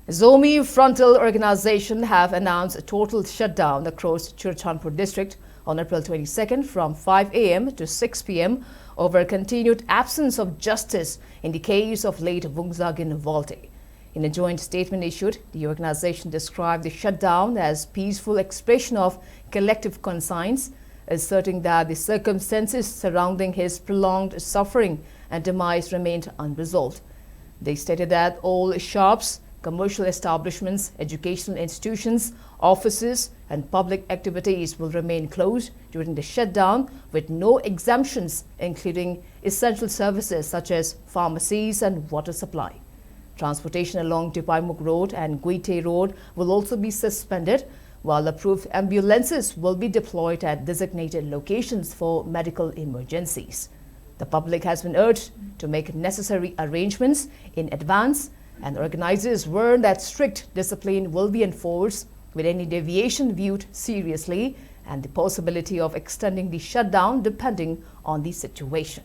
Zomi Frontal Organization have announced a total shutdown across Churachandpur district on April 22nd from 5 a.m. to 6 p.m. over a continued absence of justice in the case of late Vungzagin Valte. In a joint statement issued, the organization described the shutdown as peaceful expression of collective conscience, asserting that the circumstances surrounding his prolonged suffering and demise remained unresolved. They stated that all shops, commercial establishments, educational institutions, offices and public activities will remain closed during the shutdown with no exemptions, including essential services such as pharmacies and water supply. Transportation along Tipaimuk Road and Guite Road will also be suspended, while approved ambulances will be deployed at designated locations for medical emergencies. The public has been urged to make necessary arrangements in advance, and organizers warn that strict discipline will be enforced with any deviation viewed seriously and the possibility of extending the shutdown depending on the situation.